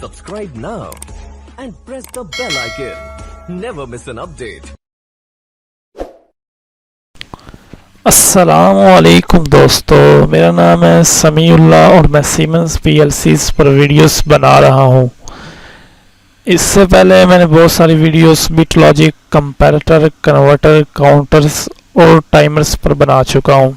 Subscribe now and press the bell icon. Never miss an update. अस्सलामुअलैकुम दोस्तों, मेरा नाम है समीउल्लाह और मैं सीमेंस पीएलसीज़ पर वीडियोस बना रहा हूँ। इससे पहले मैंने बहुत सारी videos bit logic, comparator, converter, counters और टाइमर्स पर बना चुका हूँ।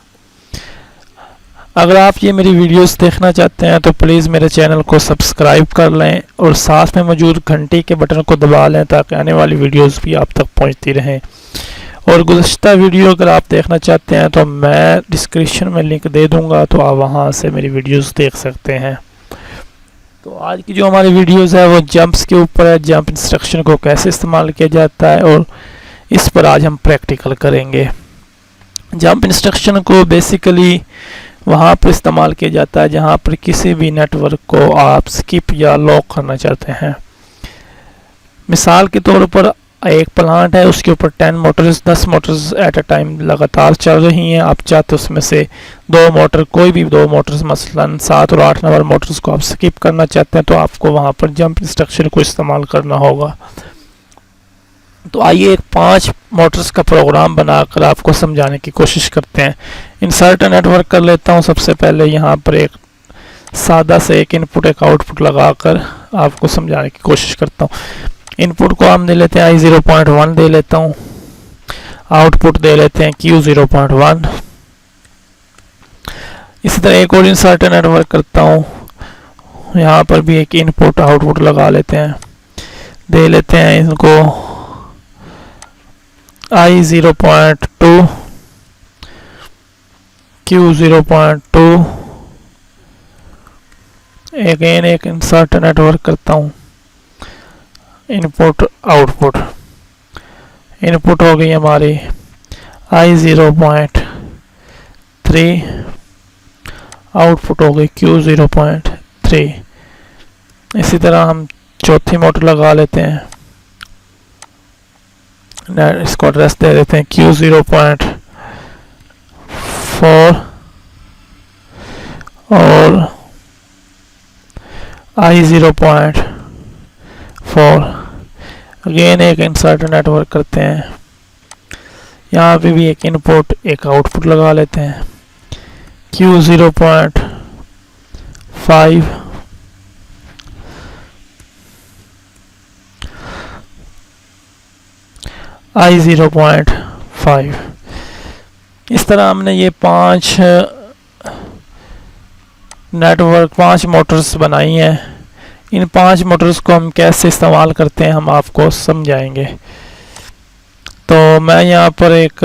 अगर आप ये मेरी वीडियोस देखना चाहते हैं तो प्लीज़ मेरे चैनल को सब्सक्राइब कर लें और साथ में मौजूद घंटी के बटन को दबा लें ताकि आने वाली वीडियोस भी आप तक पहुंचती रहें। और गुज़श्ता वीडियो अगर आप देखना चाहते हैं तो मैं डिस्क्रिप्शन में लिंक दे दूंगा, तो आप वहां से मेरी वीडियोस देख सकते हैं। तो आज की जो हमारी वीडियोस है वो जंप्स के ऊपर है, जंप इंस्ट्रक्शन को कैसे इस्तेमाल किया जाता है और इस पर आज हम प्रैक्टिकल करेंगे। जंप इंस्ट्रक्शन को बेसिकली वहाँ पर इस्तेमाल किया जाता है जहाँ पर किसी भी नेटवर्क को आप स्किप या लॉक करना चाहते हैं। मिसाल के तौर पर एक प्लांट है, उसके ऊपर 10 मोटर्स एट अ टाइम लगातार चल रही हैं। आप चाहते उसमें से कोई भी दो मोटर्स मसलन 7 और 8 नंबर मोटर्स को आप स्किप करना चाहते हैं तो आपको वहाँ पर जंप इंस्ट्रक्शन को इस्तेमाल करना होगा। तो आइए एक 5 मोटर्स का प्रोग्राम बनाकर आपको समझाने की कोशिश करते हैं। इंसर्ट नेटवर्क कर लेता हूँ। सबसे पहले यहाँ पर एक सादा से एक इनपुट एक आउटपुट लगाकर आपको समझाने की कोशिश करता हूँ। इनपुट को हम दे लेते हैं i0.1 दे लेता हूँ, आउटपुट दे लेते हैं q0.1। इसी तरह एक और इंसर्ट नेटवर्क करता हूँ। यहाँ पर भी एक इनपुट आउटपुट लगा लेते हैं, दे लेते हैं इनको i0.2 q0.2। अगेन एक इंसर्ट नेटवर्क करता हूँ, इनपुट आउटपुट। इनपुट हो गई हमारी i0.3, आउटपुट हो गई q0.3। इसी तरह हम चौथी मोटर लगा लेते हैं, इसको एड्रेस दे देते हैं q0.4 और i0.4। अगेन एक इंसर्ट नेटवर्क करते हैं, यहाँ पे भी एक इनपुट एक आउटपुट लगा लेते हैं q0.5 i0.5। इस तरह हमने ये 5 मोटर्स बनाई हैं। इन 5 मोटर्स को हम कैसे इस्तेमाल करते हैं हम आपको समझाएंगे। तो मैं यहाँ पर एक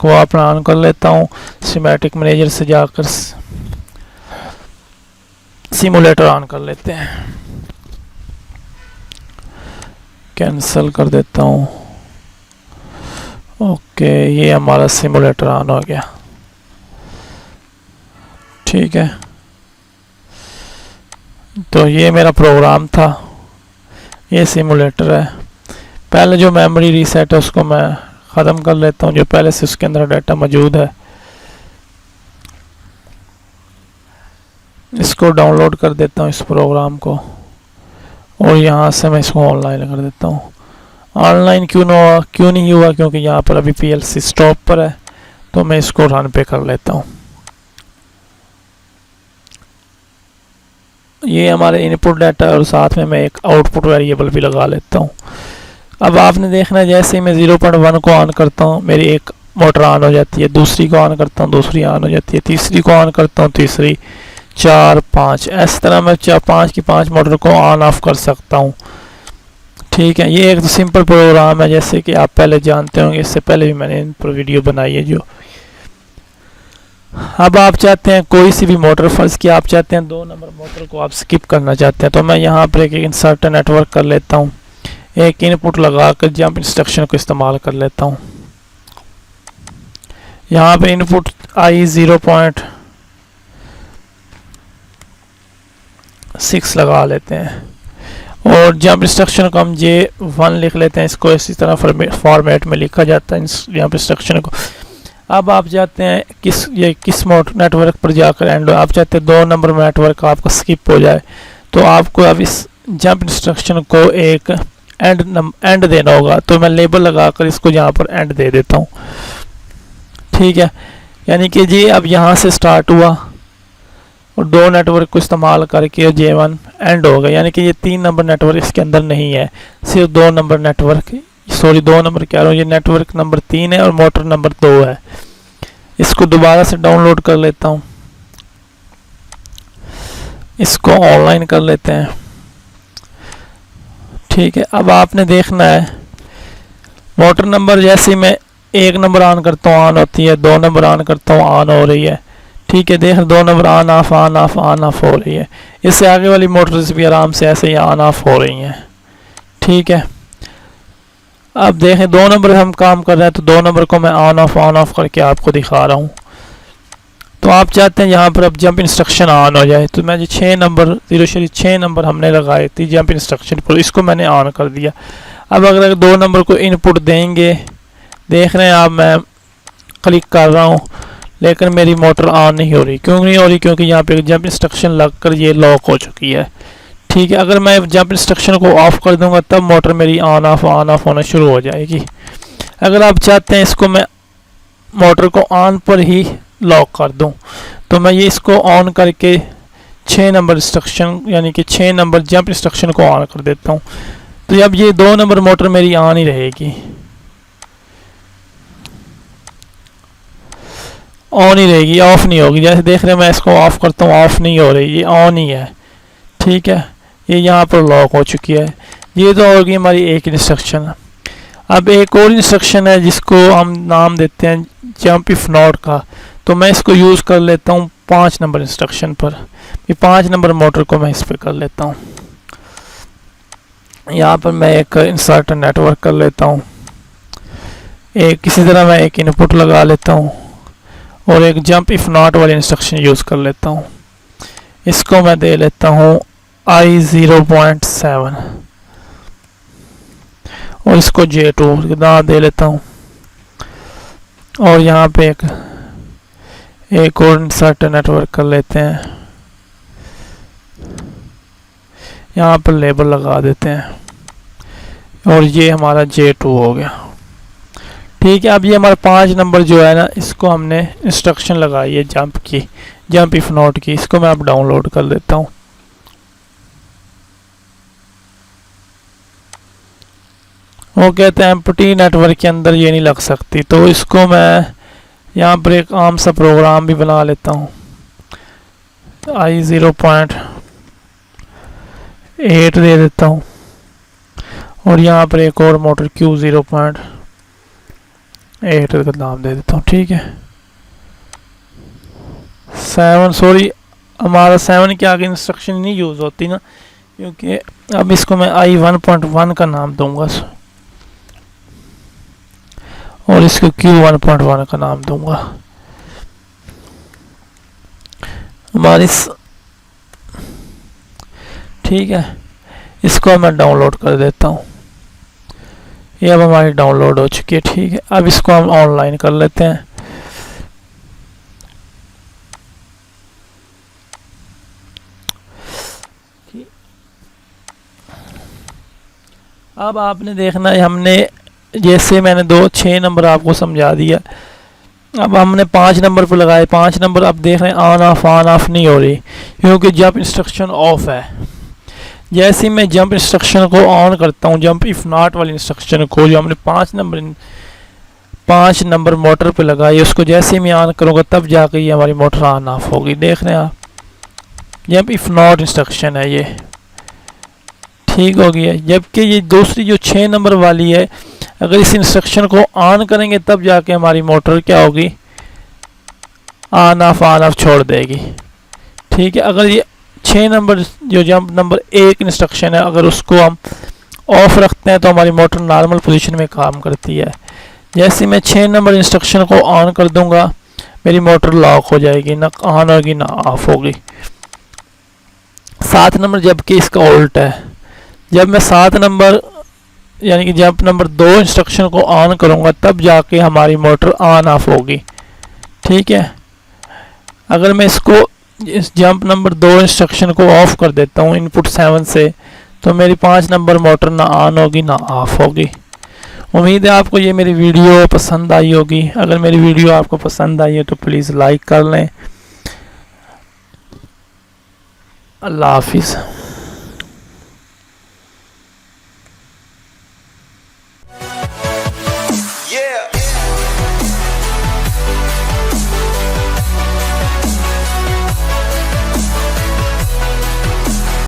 वो अपना ऑन कर लेता हूँ। सिमेटिक मैनेजर से जाकर सिमुलेटर ऑन कर लेते हैं, कैंसिल कर देता हूँ। ओके, ये हमारा सिमुलेटर ऑन हो गया। ठीक है, तो ये मेरा प्रोग्राम था, ये सिमुलेटर है। पहले जो मेमोरी रीसेट है उसको मैं ख़त्म कर लेता हूँ, जो पहले से उसके अंदर डाटा मौजूद है। इसको डाउनलोड कर देता हूँ इस प्रोग्राम को, और यहाँ से मैं इसको ऑनलाइन कर देता हूँ। ऑनलाइन क्यों नहीं हुआ, क्योंकि यहाँ पर अभी पीएलसी स्टॉप पर है, तो मैं इसको रन पे कर लेता हूँ। ये हमारे इनपुट डाटा और साथ में मैं एक आउटपुट वेरिएबल भी लगा लेता हूँ। अब आपने देखना है जैसे ही मैं 0.1 को ऑन करता हूँ मेरी एक मोटर ऑन हो जाती है, दूसरी को ऑन करता हूँ दूसरी ऑन हो जाती है, तीसरी को ऑन करता हूँ तीसरी, 4, 5। इस तरह मैं 5 की 5 मोटर को ऑन ऑफ कर सकता हूँ। ठीक है, ये एक तो सिंपल प्रोग्राम है जैसे कि आप पहले जानते होंगे, इससे पहले भी मैंने इन पर वीडियो बनाई है जो। अब आप चाहते हैं कोई सी भी मोटर, फर्ज कि आप चाहते हैं 2 नंबर मोटर को आप स्किप करना चाहते हैं, तो मैं यहाँ पर एक इंसर्ट नेटवर्क कर लेता हूँ, एक इनपुट लगाकर जंप इंस्ट्रक्शन को इस्तेमाल कर लेता हूँ। यहाँ पे इनपुट i0.6 लगा लेते हैं और जंप इंस्ट्रक्शन को हम J1 लिख लेते हैं। इसको इसी तरह फॉर्मेट में लिखा जाता है जंप इंस्ट्रक्शन को। अब आप चाहते हैं किस नेटवर्क पर जाकर एंड, आप चाहते हैं 2 नंबर नेटवर्क आपका स्किप हो जाए, तो आपको अब इस जंप इंस्ट्रक्शन को एक एंड देना होगा। तो मैं लेबल लगाकर इसको यहाँ पर एंड दे देता हूँ, ठीक है। यानी कि जी अब यहाँ से स्टार्ट हुआ और 2 नेटवर्क को इस्तेमाल करके J1 एंड हो गया। यानी कि ये 3 नंबर नेटवर्क इसके अंदर नहीं है, सिर्फ 2 नंबर नेटवर्क, सॉरी 2 नंबर कह रहा हूँ, ये नेटवर्क नंबर 3 है और मोटर नंबर 2 है। इसको दोबारा से डाउनलोड कर लेता हूँ, इसको ऑनलाइन कर लेते हैं, ठीक है। अब आपने देखना है मोटर नंबर जैसे मैं 1 नंबर ऑन करता हूँ ऑन होती है, 2 नंबर ऑन करता हूँ ऑन हो रही है, ठीक है। देख 2 नंबर ऑन ऑफ हो रही है। इससे आगे वाली मोटर्स भी आराम से ऐसे ही ऑन ऑफ हो रही हैं, ठीक है। अब देखें 2 नंबर हम काम कर रहे हैं, तो 2 नंबर को मैं ऑन ऑफ करके आपको दिखा रहा हूँ। तो आप चाहते हैं यहाँ पर अब जंप इंस्ट्रक्शन ऑन हो जाए, तो मैं 6 नंबर 6 नंबर हमने लगाए थे जंप इंस्ट्रक्शन पर, इसको मैंने ऑन कर दिया। अब अगर 2 नंबर को इनपुट देंगे, देख रहे हैं आप मैं क्लिक कर रहा हूँ लेकिन मेरी मोटर ऑन नहीं हो रही। क्यों नहीं हो रही? क्योंकि यहाँ पे जंप इंस्ट्रक्शन लगकर ये लॉक हो चुकी है, ठीक है। अगर मैं जंप इंस्ट्रक्शन को ऑफ कर दूंगा तब मोटर मेरी ऑन ऑफ होना शुरू हो जाएगी। अगर आप चाहते हैं इसको मैं मोटर को ऑन पर ही लॉक कर दूं, तो मैं ये इसको ऑन करके 6 नंबर इंस्ट्रक्शन यानी कि 6 नंबर जंप इंस्ट्रक्शन को ऑन कर देता हूं। तो अब ये 2 नंबर मोटर मेरी ऑन ही रहेगी, ऑन ही रहेगी, ऑफ नहीं होगी। जैसे देख रहे हैं मैं इसको ऑफ करता हूँ, ऑफ नहीं हो रही, ये ऑन ही है, ठीक है। ये यहाँ पर लॉक हो चुकी है। ये तो होगी हमारी एक इंस्ट्रक्शन। अब एक और इंस्ट्रक्शन है जिसको हम नाम देते हैं जंप इफ नॉट का, तो मैं इसको यूज़ कर लेता हूँ 5 नंबर इंस्ट्रक्शन पर। ये 5 नंबर मोटर को मैं इस पर कर लेता हूँ। यहाँ पर मैं एक इंसर्ट नेटवर्क कर लेता हूँ, एक किसी तरह मैं एक इनपुट लगा लेता हूँ और एक जंप इफ नॉट वाली इंस्ट्रक्शन यूज़ कर लेता हूँ। इसको मैं दे लेता हूँ I0.7 और इसको J2 ना दे लेता हूँ। और यहाँ पे एक और इंसर्ट नेटवर्क कर लेते हैं, यहाँ पर लेबल लगा देते हैं और ये हमारा J2 हो गया, ठीक है। अब ये हमारा 5 नंबर जो है ना, इसको हमने इंस्ट्रक्शन लगाई है जंप की, जंप इफ नॉट की। इसको मैं अब डाउनलोड कर लेता हूँ। वो कहते हैं एम्प्टी नेटवर्क के अंदर ये नहीं लग सकती, तो इसको मैं यहाँ पर एक आम सा प्रोग्राम भी बना लेता हूँ। I0.8 दे देता हूँ और यहाँ पर एक और मोटर Q0.8 का नाम दे देता हूँ, ठीक है। 7 सॉरी हमारा 7 के आगे इंस्ट्रक्शन नहीं यूज़ होती ना, क्योंकि अब इसको मैं I1.1 का नाम दूंगा और इसको Q1.1 का नाम दूंगा। हमारी ठीक है, इसको मैं डाउनलोड कर देता हूँ। ये अब हमारी डाउनलोड हो चुकी है, ठीक है। अब इसको हम ऑनलाइन कर लेते हैं। अब आपने देखना है, हमने जैसे मैंने 6 नंबर आपको समझा दिया। अब हमने 5 नंबर पर लगाए, 5 नंबर अब देख रहे हैं ऑन ऑफ नहीं हो रही, क्योंकि जंप इंस्ट्रक्शन ऑफ है। जैसे मैं जंप इंस्ट्रक्शन को ऑन करता हूँ, जंप इफ नॉट वाली इंस्ट्रक्शन को जो हमने 5 नंबर मोटर पे लगाई, उसको जैसे मैं ऑन करूँगा तब जाकर ये हमारी मोटर ऑन ऑफ होगी। देख रहे हैं आप, जंप इफ नॉट इंस्ट्रक्शन है ये, ठीक हो गया। जबकि ये दूसरी जो 6 नंबर वाली है, अगर इस इंस्ट्रक्शन को ऑन करेंगे तब जाके हमारी मोटर क्या होगी, ऑन ऑफ छोड़ देगी, ठीक है। अगर ये 6 नंबर जो जंप नंबर 1 इंस्ट्रक्शन है, अगर उसको हम ऑफ रखते हैं तो हमारी मोटर नॉर्मल पोजीशन में काम करती है। जैसे मैं 6 नंबर इंस्ट्रक्शन को ऑन कर दूंगा, मेरी मोटर लॉक हो जाएगी, ना ऑन होगी ना ऑफ होगी। 7 नंबर जबकि इसका उल्टा है, जब मैं 7 नंबर यानी कि जंप नंबर 2 इंस्ट्रक्शन को ऑन करूंगा तब जाके हमारी मोटर ऑन ऑफ होगी, ठीक है। अगर मैं इसको इस जंप नंबर 2 इंस्ट्रक्शन को ऑफ कर देता हूँ इनपुट 7 से, तो मेरी 5 नंबर मोटर ना ऑन होगी ना ऑफ होगी। उम्मीद है आपको ये मेरी वीडियो पसंद आई होगी। अगर मेरी वीडियो आपको पसंद आई है तो प्लीज़ लाइक कर लें। अल्लाह हाफिज़।